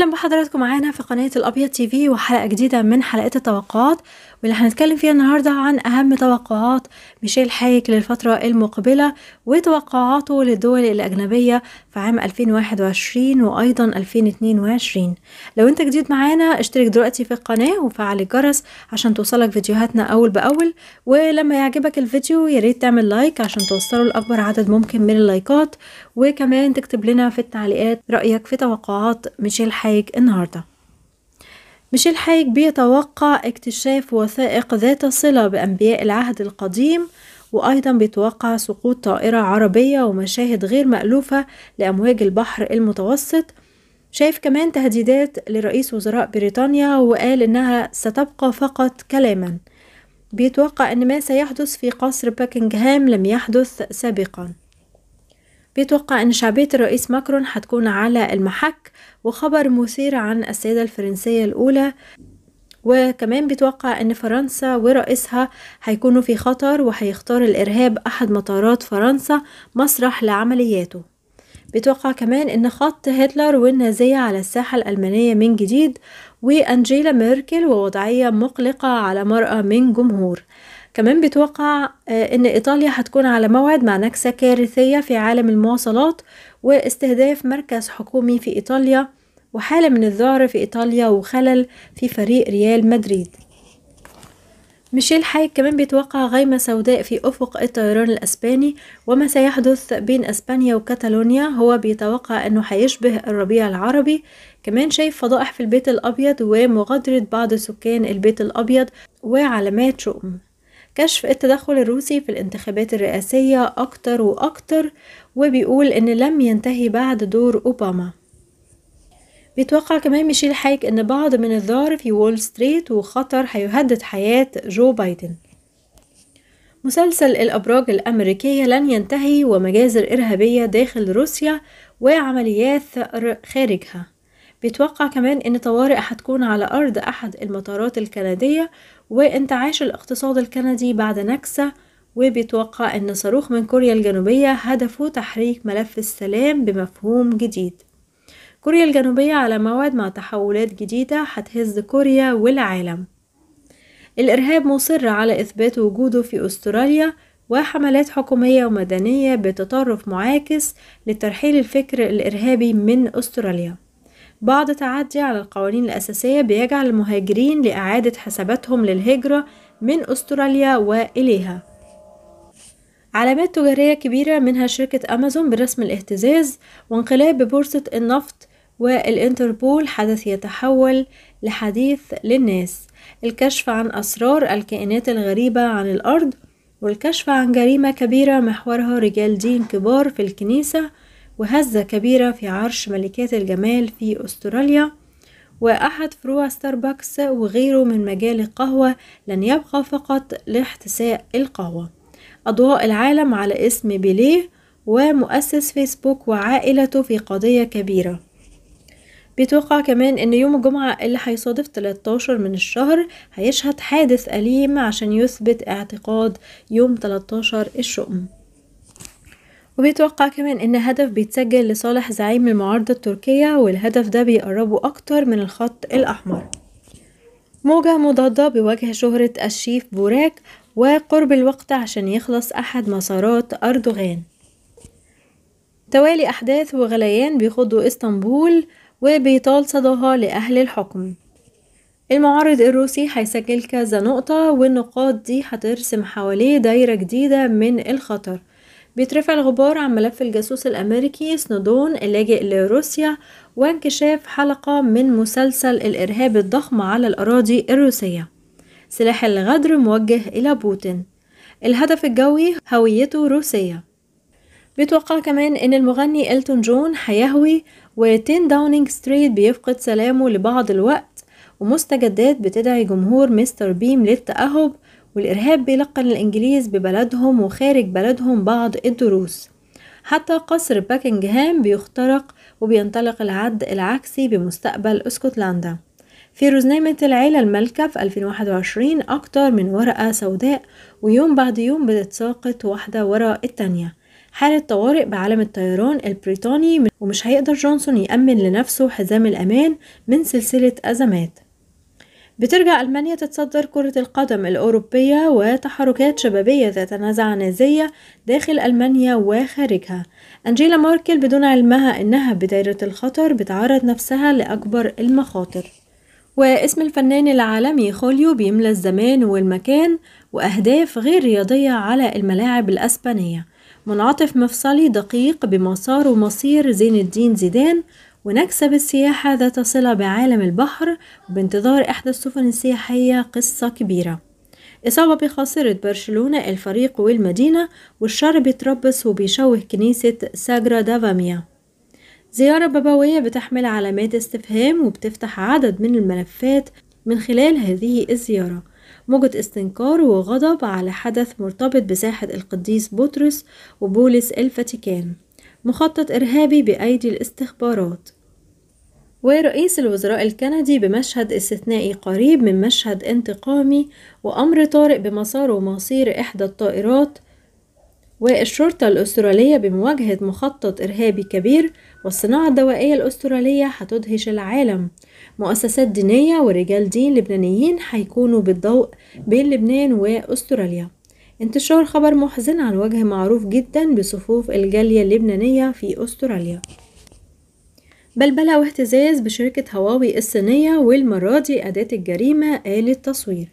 اهلا بحضراتكم معانا في قناة الابيض تي في وحلقة جديدة من حلقات التوقعات، واللي هنتكلم فيها النهاردة عن اهم توقعات ميشيل حايك للفترة المقبلة وتوقعاته للدول الاجنبية في عام 2021 وايضا 2022. لو انت جديد معانا اشترك دلوقتي في القناة وفعل الجرس عشان توصلك فيديوهاتنا اول باول، ولما يعجبك الفيديو ياريت تعمل لايك عشان توصله لاكبر عدد ممكن من اللايكات، وكمان تكتب لنا في التعليقات رأيك في توقعات ميشيل حايك النهاردة. ميشيل حايك بيتوقع اكتشاف وثائق ذات صلة بأنبياء العهد القديم، وأيضا بيتوقع سقوط طائرة عربية ومشاهد غير مألوفة لأمواج البحر المتوسط. شايف كمان تهديدات لرئيس وزراء بريطانيا وقال إنها ستبقى فقط كلاما. بيتوقع أن ما سيحدث في قصر باكنغهام لم يحدث سابقا. بيتوقع أن شعبية الرئيس ماكرون هتكون على المحك، وخبر مثير عن السيدة الفرنسية الأولى. وكمان بيتوقع أن فرنسا ورئيسها هيكونوا في خطر، وهيختار الإرهاب أحد مطارات فرنسا مسرح لعملياته. بيتوقع كمان أن خط هتلر والنازية على الساحة الألمانية من جديد، وأنجيلا ميركل ووضعية مقلقة على مرأى من جمهور. كمان بيتوقع ان ايطاليا هتكون على موعد مع نكسة كارثية في عالم المواصلات، واستهداف مركز حكومي في ايطاليا، وحالة من الذعر في ايطاليا، وخلل في فريق ريال مدريد. ميشيل حايك كمان بيتوقع غيمة سوداء في افق الطيران الاسباني، وما سيحدث بين اسبانيا وكاتالونيا هو بيتوقع انه هيشبه الربيع العربي. كمان شايف فضائح في البيت الابيض ومغادرة بعض سكان البيت الابيض وعلامات شؤم. كشف التدخل الروسي في الانتخابات الرئاسية أكتر وأكتر، وبيقول إن لم ينتهي بعد دور أوباما. بيتوقع كمان ميشيل حايك إن بعض من الذعر في وول ستريت وخطر هيهدد حياة جو بايدن. مسلسل الأبراج الأمريكية لن ينتهي، ومجازر إرهابية داخل روسيا وعمليات ثأر خارجها. بيتوقع كمان إن طوارئ هتكون على أرض أحد المطارات الكندية، وانتعاش الاقتصاد الكندي بعد نكسة. وبيتوقع أن صاروخ من كوريا الجنوبية هدفه تحريك ملف السلام بمفهوم جديد. كوريا الجنوبية على موعد مع تحولات جديدة هتهز كوريا والعالم. الإرهاب مصر على إثبات وجوده في أستراليا، وحملات حكومية ومدنية بتطرف معاكس لترحيل الفكر الإرهابي من أستراليا. بعض تعدي على القوانين الأساسية بيجعل المهاجرين لإعادة حساباتهم للهجرة من أستراليا وإليها. علامات تجارية كبيرة منها شركة أمازون برسم الاهتزاز، وانقلاب ببورصة النفط، والإنتربول حدث يتحول لحديث للناس. الكشف عن أسرار الكائنات الغريبة عن الأرض، والكشف عن جريمة كبيرة محورها رجال دين كبار في الكنيسة، وهزة كبيرة في عرش ملكات الجمال في أستراليا، وأحد فروع ستاربكس وغيره من مجال القهوة لن يبقى فقط لاحتساء القهوة. أضواء العالم على اسم بيليه، ومؤسس فيسبوك وعائلته في قضية كبيرة. بيتوقع كمان ان يوم الجمعة اللي هيصادف 13 من الشهر هيشهد حادث أليم عشان يثبت اعتقاد يوم 13 الشؤم. وبيتوقع كمان ان هدف بيتسجل لصالح زعيم المعارضة التركية، والهدف ده بيقربه اكتر من الخط الاحمر. موجة مضادة بوجه شهرة الشيف بوراك، وقرب الوقت عشان يخلص احد مسارات اردوغان. توالي احداث وغليان بيخضوا اسطنبول، وبيطال صداها لأهل الحكم. المعارض الروسي هيسجل كذا نقطة، والنقاط دي هترسم حواليه دايرة جديدة من الخطر. بيترفع الغبار عن ملف الجاسوس الأمريكي سنودون اللاجئ لروسيا، وانكشاف حلقة من مسلسل الإرهاب الضخم على الأراضي الروسية. سلاح الغدر موجه إلى بوتين. الهدف الجوي هويته روسية. بيتوقع كمان ان المغني إلتون جون هيهوي، و10 داونينج ستريت بيفقد سلامه لبعض الوقت، ومستجدات بتدعي جمهور مستر بيم للتأهب، والإرهاب بيلقن الإنجليز ببلدهم وخارج بلدهم بعض الدروس. حتى قصر باكنغهام بيخترق، وبينطلق العد العكسي بمستقبل اسكتلندا. في روزنامة العيلة المالكة في 2021 أكتر من ورقة سوداء، ويوم بعد يوم بتتساقط واحدة وراء التانية. حالة طوارئ بعالم الطيران البريطاني، ومش هيقدر جونسون يأمن لنفسه حزام الأمان من سلسلة أزمات. بترجع ألمانيا تتصدر كرة القدم الأوروبية، وتحركات شبابية ذات نزعة نازية داخل ألمانيا وخارجها. أنجيلا ماركل بدون علمها إنها بدايرة الخطر بتعرض نفسها لأكبر المخاطر. واسم الفنان العالمي خوليو بيملى الزمان والمكان، وأهداف غير رياضية على الملاعب الأسبانية. منعطف مفصلي دقيق بمسار ومصير زين الدين زيدان، ونكسة بالسياحة ذات صلة بعالم البحر، وبانتظار إحدى السفن السياحية قصة كبيرة. إصابة بخاصرة برشلونة الفريق والمدينة، والشر بيتربص وبيشوه كنيسة ساجرادا فاميا. زيارة بابوية بتحمل علامات استفهام، وبتفتح عدد من الملفات من خلال هذه الزيارة. موجة استنكار وغضب على حدث مرتبط بساحة القديس بطرس وبولس الفاتيكان. مخطط إرهابي بأيدي الاستخبارات. ورئيس الوزراء الكندي بمشهد استثنائي قريب من مشهد انتقامي، وأمر طارئ بمسار ومصير إحدى الطائرات. والشرطة الأسترالية بمواجهة مخطط إرهابي كبير، والصناعة الدوائية الأسترالية هتدهش العالم. مؤسسات دينية ورجال دين لبنانيين هيكونوا بالضوء بين لبنان وأستراليا. انتشار خبر محزن عن وجه معروف جدا بصفوف الجالية اللبنانية في أستراليا. بلبلة واهتزاز بشركة هواوي الصينية، والمرة دي أداة الجريمة آلة تصوير.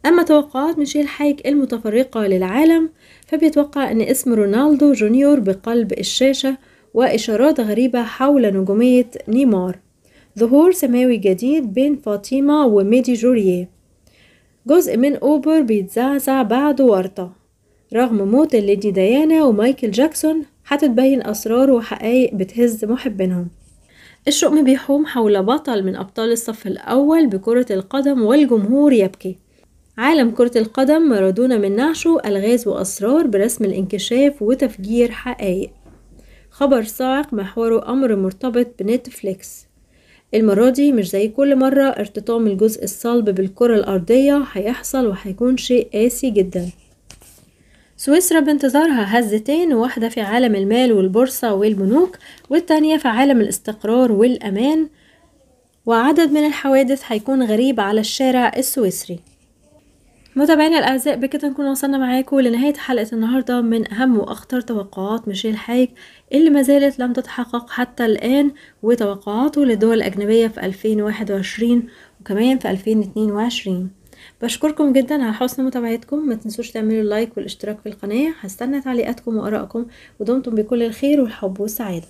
أما توقعات ميشيل حايك المتفرقة للعالم، فبيتوقع أن اسم رونالدو جونيور بقلب الشاشة، وإشارات غريبة حول نجومية نيمار. ظهور سماوي جديد بين فاطمة وميدي جوريه. جزء من أوبر بيتزعزع بعد ورطة. رغم موت الليدي ديانا ومايكل جاكسون، هتتبين أسرار وحقائق بتهز محبينهم. الشؤم بيحوم حول بطل من أبطال الصف الأول بكرة القدم، والجمهور يبكي. عالم كرة القدم مارادونا من نعشه، ألغاز وأسرار برسم الانكشاف وتفجير حقائق. خبر صاعق محوره أمر مرتبط بنتفليكس. المرة دي مش زي كل مرة، ارتطام الجزء الصلب بالكرة الأرضية هيحصل، وهيكون شيء قاسي جدا. سويسرا بانتظارها هزتين، واحدة في عالم المال والبورصة والبنوك، والتانية في عالم الاستقرار والأمان. وعدد من الحوادث هيكون غريب على الشارع السويسري. متابعينا الأعزاء، بكده نكون وصلنا معاكم لنهاية حلقة النهاردة من أهم وأخطر توقعات ميشيل حايك اللي ما زالت لم تتحقق حتى الآن، وتوقعاته للدول الأجنبية في 2021 وكمان في 2022. بشكركم جدا على حسن متابعتكم. ما تنسوش تعملوا اللايك والاشتراك في القناة. هستنى تعليقاتكم وآرائكم، ودمتم بكل الخير والحب والسعادة.